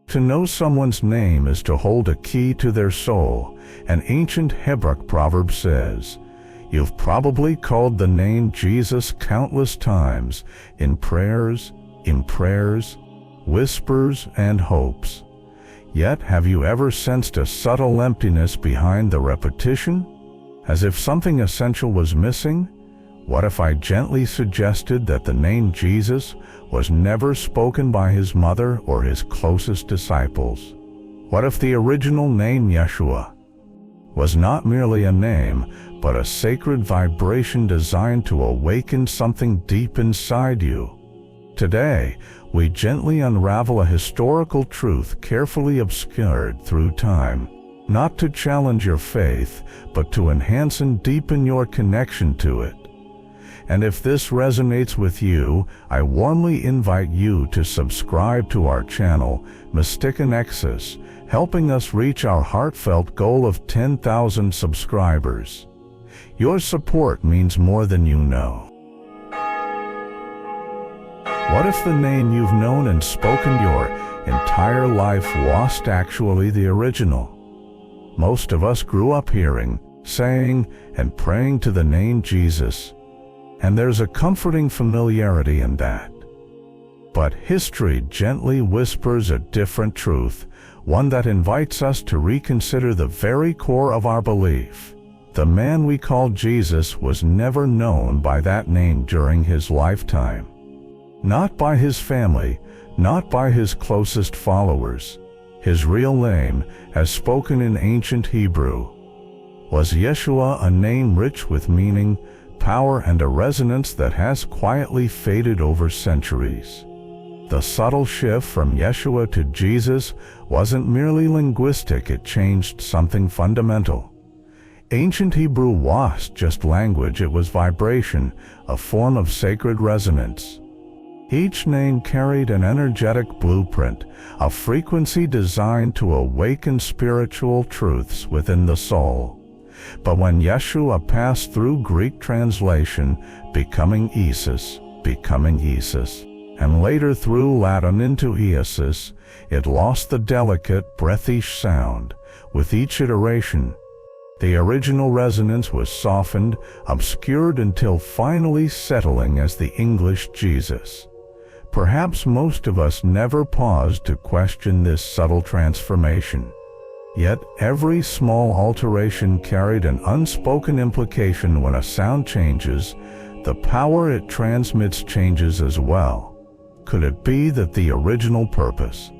To know someone's name is to hold a key to their soul. An ancient Hebrew proverb says, "You've probably called the name Jesus countless times, in prayers, whispers, and hopes. Yet have you ever sensed a subtle emptiness behind the repetition? As if something essential was missing? What if I gently suggested that the name Jesus was never spoken by his mother or his closest disciples? What if the original name Yeshua was not merely a name, but a sacred vibration designed to awaken something deep inside you? Today, we gently unravel a historical truth carefully obscured through time, not to challenge your faith, but to enhance and deepen your connection to it. And if this resonates with you, I warmly invite you to subscribe to our channel, Mystica Nexus, helping us reach our heartfelt goal of 10,000 subscribers. Your support means more than you know. What if the name you've known and spoken your entire life wasn't actually the original? Most of us grew up hearing, saying, and praying to the name Jesus. And there's a comforting familiarity in that. But history gently whispers a different truth, one that invites us to reconsider the very core of our belief. The man we call Jesus was never known by that name during his lifetime. Not by his family, not by his closest followers. His real name, as spoken in ancient Hebrew, was Yeshua, a name rich with meaning, power, and a resonance that has quietly faded over centuries. The subtle shift from Yeshua to Jesus wasn't merely linguistic, it changed something fundamental. Ancient Hebrew wasn't just language, it was vibration, a form of sacred resonance. Each name carried an energetic blueprint, a frequency designed to awaken spiritual truths within the soul. But when Yeshua passed through Greek translation, becoming Isis, and later through Latin into Iesus, it lost the delicate, breathish sound. With each iteration, the original resonance was softened, obscured, until finally settling as the English Jesus. Perhaps most of us never paused to question this subtle transformation. Yet every small alteration carried an unspoken implication. When a sound changes, the power it transmits changes as well. Could it be that the original purpose,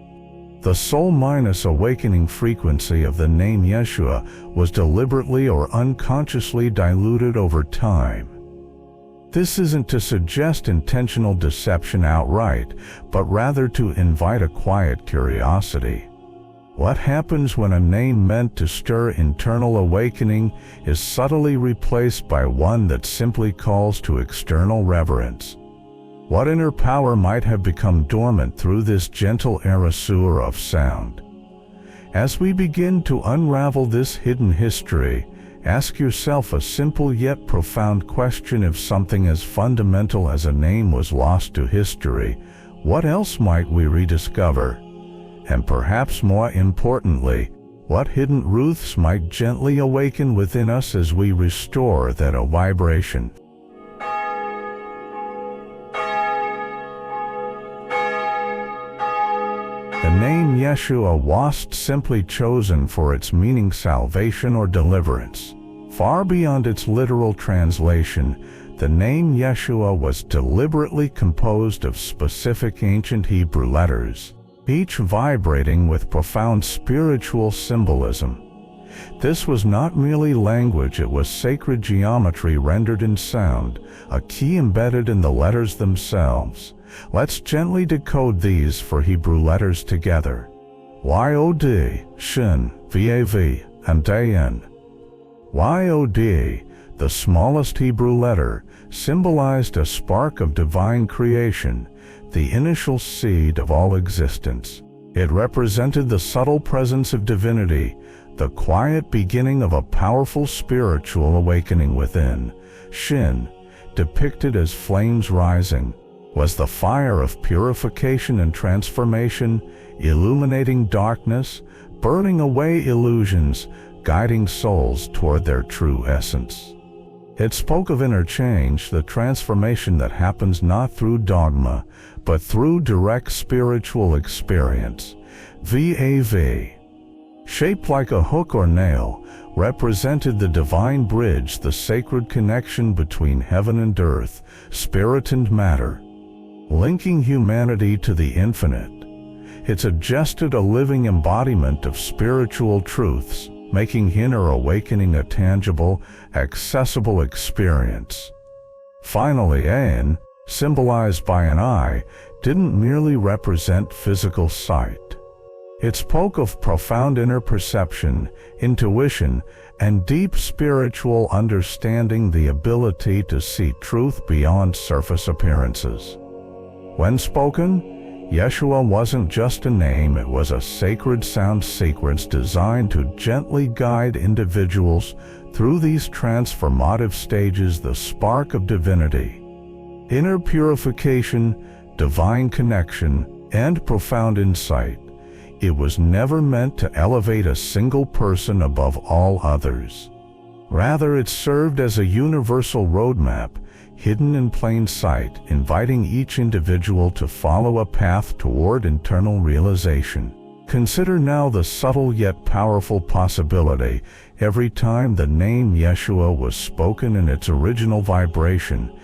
the soul-minus awakening frequency of the name Yeshua, was deliberately or unconsciously diluted over time? This isn't to suggest intentional deception outright, but rather to invite a quiet curiosity. What happens when a name meant to stir internal awakening is subtly replaced by one that simply calls to external reverence? What inner power might have become dormant through this gentle erasure of sound? As we begin to unravel this hidden history, ask yourself a simple yet profound question. If something as fundamental as a name was lost to history, what else might we rediscover? And perhaps more importantly, what hidden truths might gently awaken within us as we restore that vibration? The name Yeshua wasn't simply chosen for its meaning salvation or deliverance. Far beyond its literal translation, the name Yeshua was deliberately composed of specific ancient Hebrew letters, each vibrating with profound spiritual symbolism. This was not merely language, it was sacred geometry rendered in sound, a key embedded in the letters themselves. Let's gently decode these 4 Hebrew letters together. Yod, Shin, Vav, and Dayan. Yod, the smallest Hebrew letter, symbolized a spark of divine creation, the initial seed of all existence. It represented the subtle presence of divinity, the quiet beginning of a powerful spiritual awakening within. Shin, depicted as flames rising, was the fire of purification and transformation, illuminating darkness, burning away illusions, guiding souls toward their true essence. It spoke of interchange, the transformation that happens not through dogma, but through direct spiritual experience. VAV, shaped like a hook or nail, represented the divine bridge, the sacred connection between heaven and earth, spirit and matter, linking humanity to the infinite. It suggested a living embodiment of spiritual truths, making inner awakening a tangible, accessible experience. Finally, Ain, symbolized by an eye, didn't merely represent physical sight. It spoke of profound inner perception, intuition, and deep spiritual understanding, the ability to see truth beyond surface appearances. When spoken, Yeshua wasn't just a name, it was a sacred sound sequence designed to gently guide individuals through these transformative stages, the spark of divinity, inner purification, divine connection, and profound insight. It was never meant to elevate a single person above all others. Rather, it served as a universal roadmap, hidden in plain sight, inviting each individual to follow a path toward internal realization. Consider now the subtle yet powerful possibility. Every time the name Yeshua was spoken in its original vibration,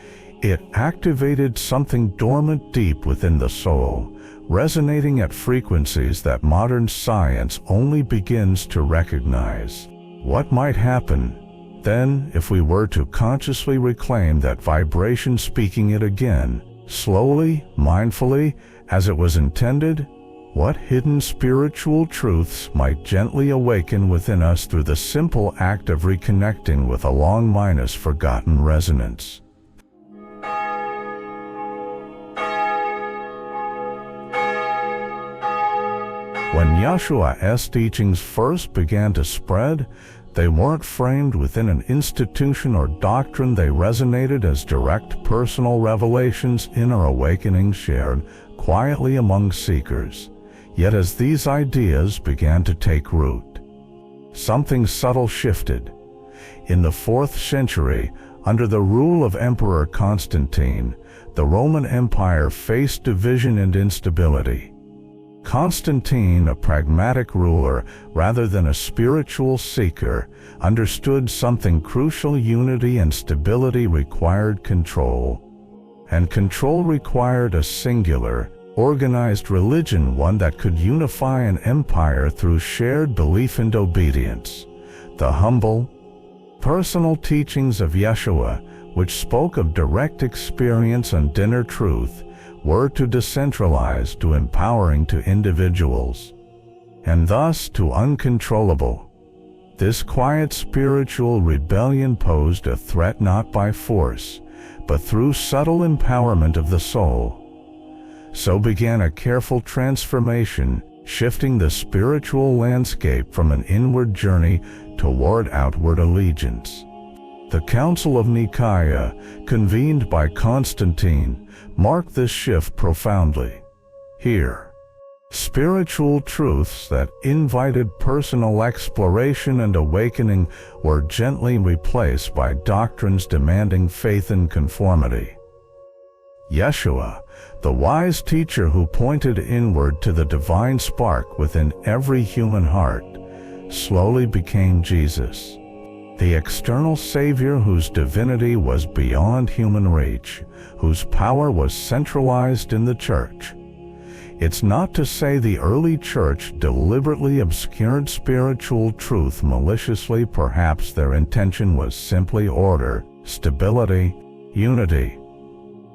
it activated something dormant deep within the soul, resonating at frequencies that modern science only begins to recognize. What might happen, then, if we were to consciously reclaim that vibration, speaking it again, slowly, mindfully, as it was intended? What hidden spiritual truths might gently awaken within us through the simple act of reconnecting with a long-minus forgotten resonance? When Yeshua's teachings first began to spread, they weren't framed within an institution or doctrine. They resonated as direct personal revelations, inner awakenings shared quietly among seekers. Yet as these ideas began to take root, something subtle shifted. In the 4th century, under the rule of Emperor Constantine, the Roman Empire faced division and instability. Constantine, a pragmatic ruler rather than a spiritual seeker, understood something crucial: unity and stability required control, and control required a singular, organized religion, one that could unify an empire through shared belief and obedience. The humble, personal teachings of Yeshua, which spoke of direct experience and inner truth, were to decentralize, to empowering to individuals, and thus to uncontrollable. This quiet spiritual rebellion posed a threat not by force, but through subtle empowerment of the soul. So began a careful transformation, shifting the spiritual landscape from an inward journey toward outward allegiance. The Council of Nicaea, convened by Constantine, marked this shift profoundly. Here, spiritual truths that invited personal exploration and awakening were gently replaced by doctrines demanding faith and conformity. Yeshua, the wise teacher who pointed inward to the divine spark within every human heart, slowly became Jesus, the external Savior whose divinity was beyond human reach, whose power was centralized in the Church. It's not to say the early Church deliberately obscured spiritual truth maliciously. Perhaps their intention was simply order, stability, unity.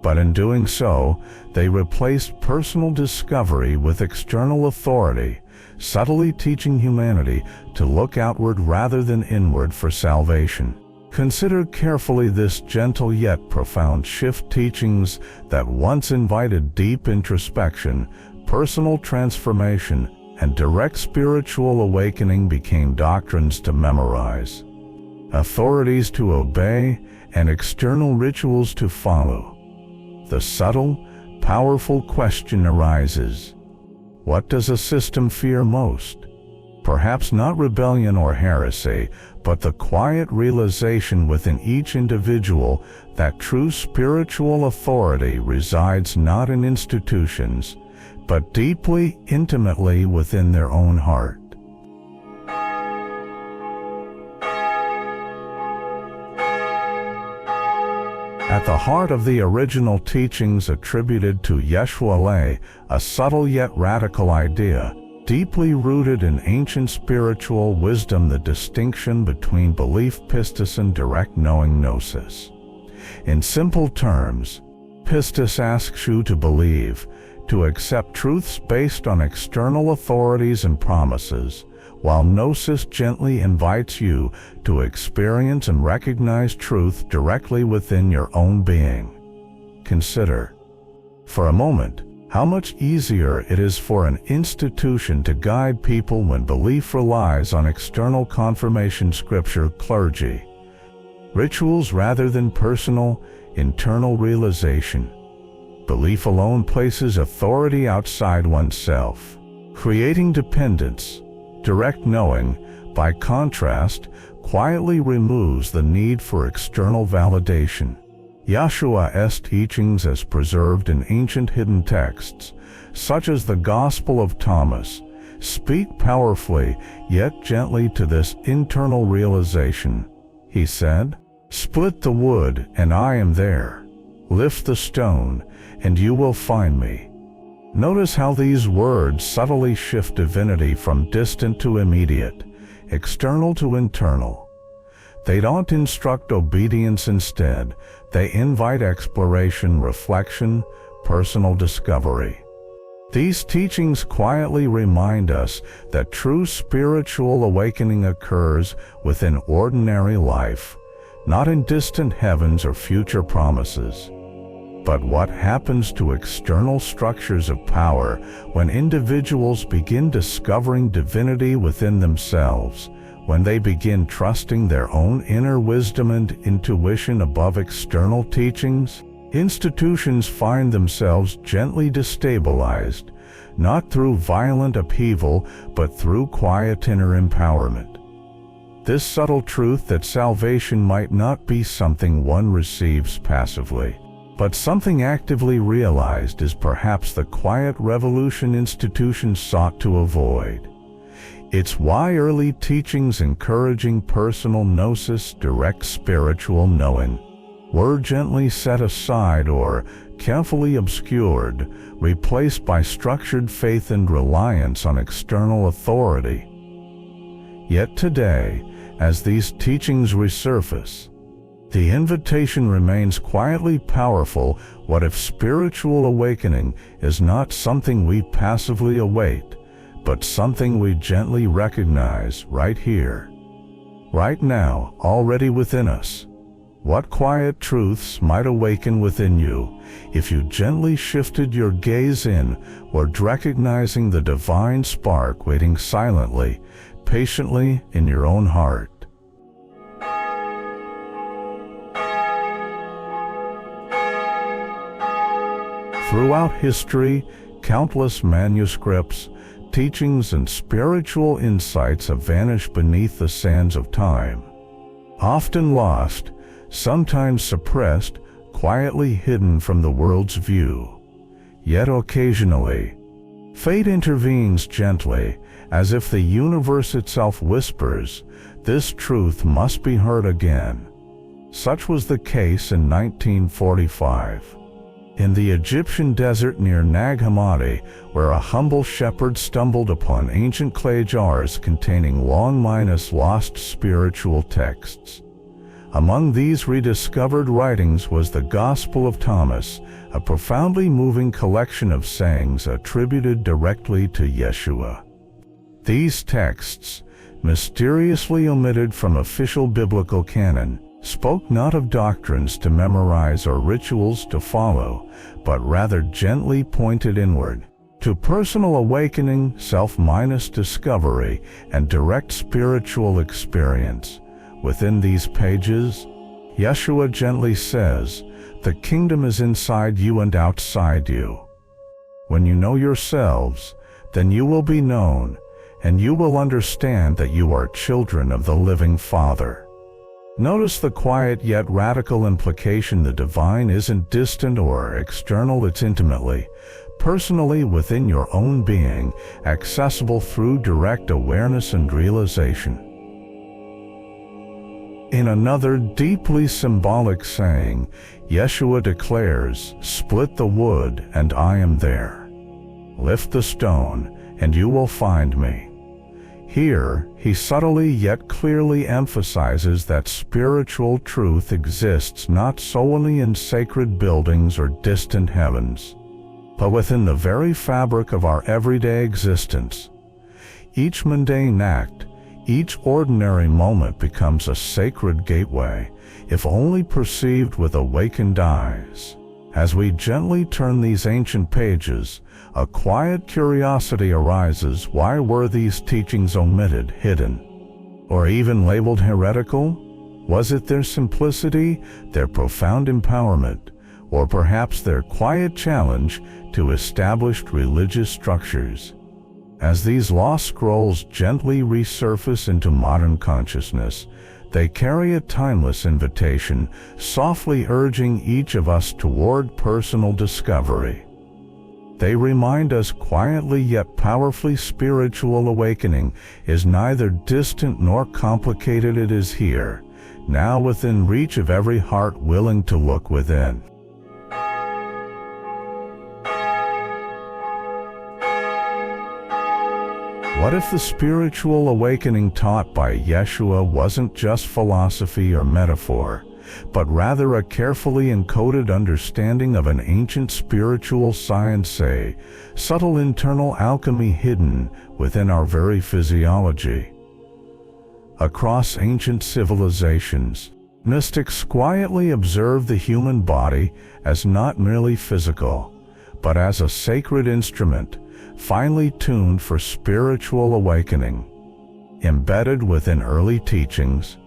But in doing so, they replaced personal discovery with external authority, subtly teaching humanity to look outward rather than inward for salvation. Consider carefully this gentle yet profound shift. Teachings that once invited deep introspection, personal transformation, and direct spiritual awakening became doctrines to memorize, authorities to obey, and external rituals to follow. The subtle, powerful question arises. What does a system fear most? Perhaps not rebellion or heresy, but the quiet realization within each individual that true spiritual authority resides not in institutions, but deeply, intimately within their own heart. At the heart of the original teachings attributed to Yeshua lay a subtle yet radical idea, deeply rooted in ancient spiritual wisdom: the distinction between belief pistis and direct knowing gnosis. In simple terms, pistis asks you to believe, to accept truths based on external authorities and promises, while gnosis gently invites you to experience and recognize truth directly within your own being. Consider, for a moment, how much easier it is for an institution to guide people when belief relies on external confirmation, scripture, clergy, rituals rather than personal, internal realization. Belief alone places authority outside oneself, creating dependence. Direct knowing, by contrast, quietly removes the need for external validation. Yeshua's teachings, as preserved in ancient hidden texts, such as the Gospel of Thomas, speak powerfully yet gently to this internal realization. He said, "Split the wood, and I am there. Lift the stone, and you will find me." Notice how these words subtly shift divinity from distant to immediate, external to internal. They don't instruct obedience; instead, they invite exploration, reflection, personal discovery. These teachings quietly remind us that true spiritual awakening occurs within ordinary life, not in distant heavens or future promises. But what happens to external structures of power when individuals begin discovering divinity within themselves, when they begin trusting their own inner wisdom and intuition above external teachings? Institutions find themselves gently destabilized, not through violent upheaval, but through quiet inner empowerment. This subtle truth that salvation might not be something one receives passively, but something actively realized, is perhaps the quiet revolution institutions sought to avoid. It's why early teachings encouraging personal gnosis, direct spiritual knowing, were gently set aside or carefully obscured, replaced by structured faith and reliance on external authority. Yet today, as these teachings resurface, the invitation remains quietly powerful. What if spiritual awakening is not something we passively await, but something we gently recognize right here, right now, already within us? What quiet truths might awaken within you if you gently shifted your gaze inward, recognizing the divine spark waiting silently, patiently in your own heart? Throughout history, countless manuscripts, teachings, and spiritual insights have vanished beneath the sands of time. Often lost, sometimes suppressed, quietly hidden from the world's view. Yet occasionally, fate intervenes gently, as if the universe itself whispers, "This truth must be heard again." Such was the case in 1945. In the Egyptian desert near Nag Hammadi, where a humble shepherd stumbled upon ancient clay jars containing long-lost spiritual texts. Among these rediscovered writings was the Gospel of Thomas, a profoundly moving collection of sayings attributed directly to Yeshua. These texts, mysteriously omitted from official biblical canon, spoke not of doctrines to memorize or rituals to follow, but rather gently pointed inward, to personal awakening, self-discovery, and direct spiritual experience. Within these pages, Yeshua gently says, The kingdom is inside you and outside you. When you know yourselves, then you will be known, and you will understand that you are children of the living Father. Notice the quiet yet radical implication: the divine isn't distant or external, it's intimately, personally within your own being, accessible through direct awareness and realization. In another deeply symbolic saying, Yeshua declares, "Split the wood, and I am there. Lift the stone, and you will find me." Here, he subtly yet clearly emphasizes that spiritual truth exists not solely in sacred buildings or distant heavens, but within the very fabric of our everyday existence. Each mundane act, each ordinary moment becomes a sacred gateway, if only perceived with awakened eyes. As we gently turn these ancient pages, a quiet curiosity arises: why were these teachings omitted, hidden, or even labeled heretical? Was it their simplicity, their profound empowerment, or perhaps their quiet challenge to established religious structures? As these lost scrolls gently resurface into modern consciousness, they carry a timeless invitation, softly urging each of us toward personal discovery. They remind us quietly yet powerfully: spiritual awakening is neither distant nor complicated, it is here, now within reach of every heart willing to look within. What if the spiritual awakening taught by Yeshua wasn't just philosophy or metaphor, but rather a carefully encoded understanding of an ancient spiritual science, a subtle internal alchemy hidden within our very physiology? Across ancient civilizations, mystics quietly observed the human body as not merely physical, but as a sacred instrument, finely tuned for spiritual awakening. Embedded within early teachings,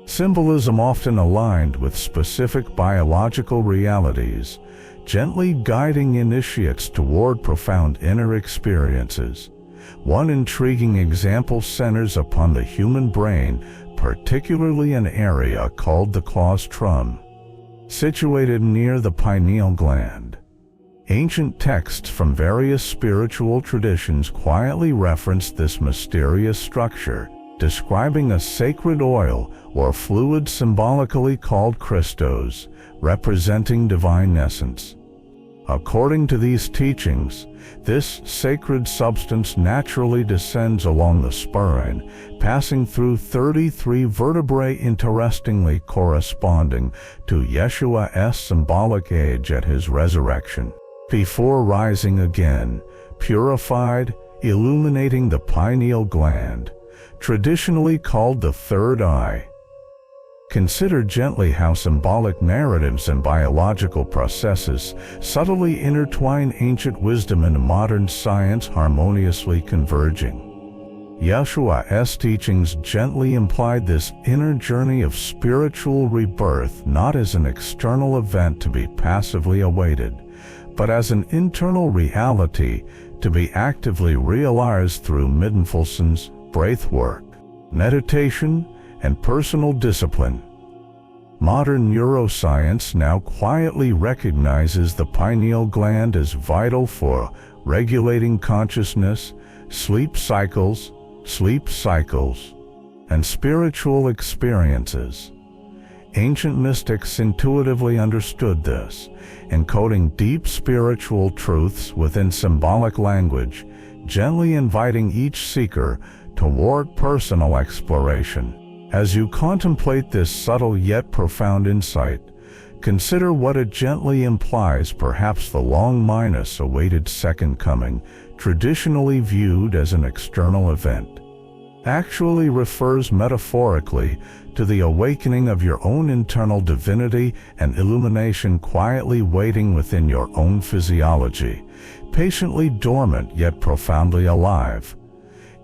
symbolism often aligned with specific biological realities, gently guiding initiates toward profound inner experiences. One intriguing example centers upon the human brain, particularly an area called the claustrum, situated near the pineal gland. Ancient texts from various spiritual traditions quietly reference this mysterious structure, describing a sacred oil or fluid symbolically called Christos, representing divine essence. According to these teachings, this sacred substance naturally descends along the spine, passing through 33 vertebrae, interestingly corresponding to Yeshua's symbolic age at his resurrection, before rising again, purified, illuminating the pineal gland, traditionally called the third eye. Consider gently how symbolic narratives and biological processes subtly intertwine ancient wisdom and modern science, harmoniously converging. Yeshua's teachings gently implied this inner journey of spiritual rebirth not as an external event to be passively awaited, but as an internal reality to be actively realized through mindfulness, breathwork, meditation, and personal discipline. Modern neuroscience now quietly recognizes the pineal gland as vital for regulating consciousness, sleep cycles, and spiritual experiences. Ancient mystics intuitively understood this, encoding deep spiritual truths within symbolic language, gently inviting each seeker toward personal exploration. As you contemplate this subtle yet profound insight, consider what it gently implies. Perhaps the long-awaited second coming, traditionally viewed as an external event, actually refers metaphorically to the awakening of your own internal divinity and illumination quietly waiting within your own physiology, patiently dormant yet profoundly alive.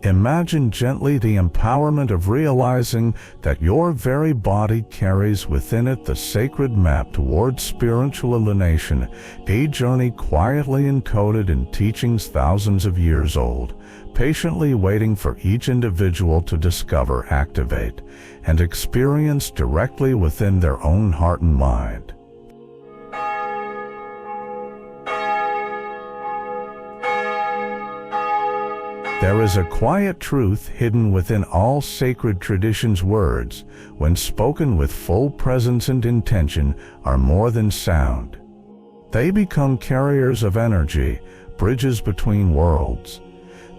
Imagine gently the empowerment of realizing that your very body carries within it the sacred map towards spiritual illumination, a journey quietly encoded in teachings thousands of years old, patiently waiting for each individual to discover, activate, and experience directly within their own heart and mind. There is a quiet truth hidden within all sacred traditions. Words, when spoken with full presence and intention, are more than sound. They become carriers of energy, bridges between worlds.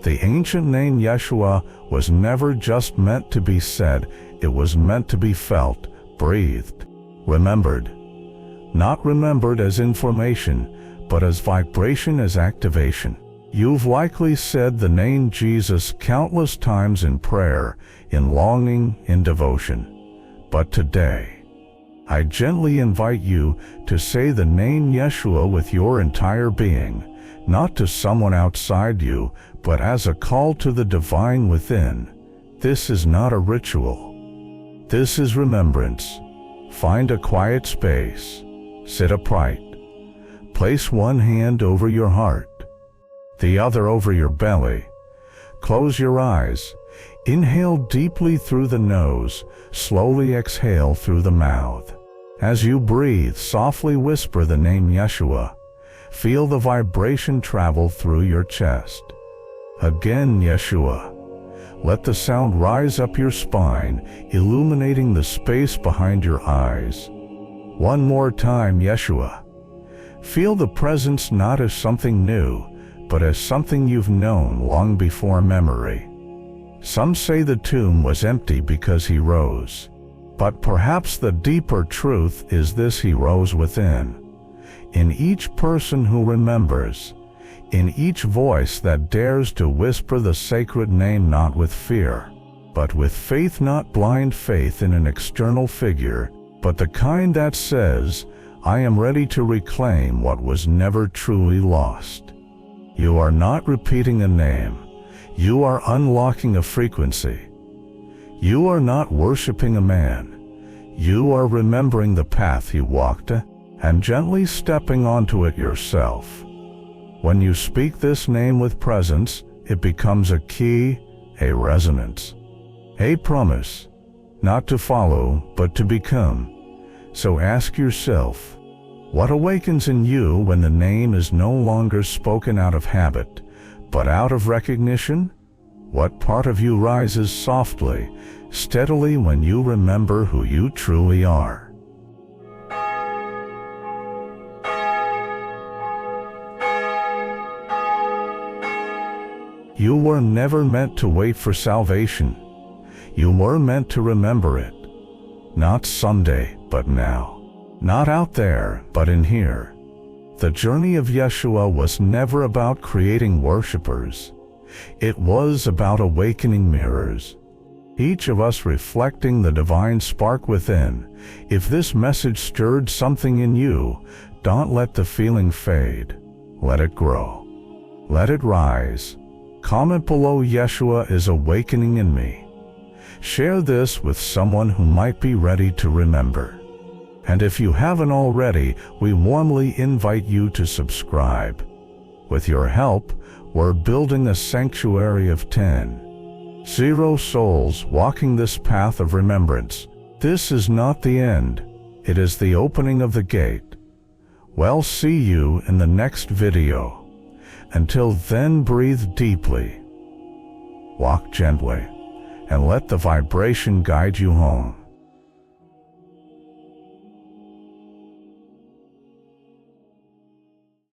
The ancient name Yeshua was never just meant to be said, it was meant to be felt, breathed, remembered. Not remembered as information, but as vibration, as activation. You've likely said the name Jesus countless times in prayer, in longing, in devotion. But today, I gently invite you to say the name Yeshua with your entire being, not to someone outside you, but as a call to the divine within. This is not a ritual. This is remembrance. Find a quiet space. Sit upright. Place one hand over your heart, the other over your belly. Close your eyes. Inhale deeply through the nose, slowly exhale through the mouth. As you breathe, softly whisper the name Yeshua. Feel the vibration travel through your chest. Again, Yeshua. Let the sound rise up your spine, illuminating the space behind your eyes. One more time, Yeshua. Feel the presence not as something new, but as something you've known long before memory. Some say the tomb was empty because he rose. But perhaps the deeper truth is this: he rose within. In each person who remembers, in each voice that dares to whisper the sacred name, not with fear, but with faith, not blind faith in an external figure, but the kind that says, I am ready to reclaim what was never truly lost. You are not repeating a name. You are unlocking a frequency. You are not worshiping a man. You are remembering the path he walked and gently stepping onto it yourself. When you speak this name with presence, it becomes a key, a resonance, a promise, not to follow, but to become. So ask yourself, what awakens in you when the name is no longer spoken out of habit, but out of recognition? What part of you rises softly, steadily when you remember who you truly are? You were never meant to wait for salvation. You were meant to remember it. Not someday, but now. Not out there, but in here. The journey of Yeshua was never about creating worshipers. It was about awakening mirrors, each of us reflecting the divine spark within. If this message stirred something in you, don't let the feeling fade. Let it grow. Let it rise. Comment below, Yeshua is awakening in me. Share this with someone who might be ready to remember. And if you haven't already, we warmly invite you to subscribe. With your help, we're building a sanctuary of 10,000 souls walking this path of remembrance. This is not the end. It is the opening of the gate. Well, see you in the next video. Until then, breathe deeply, walk gently, and let the vibration guide you home.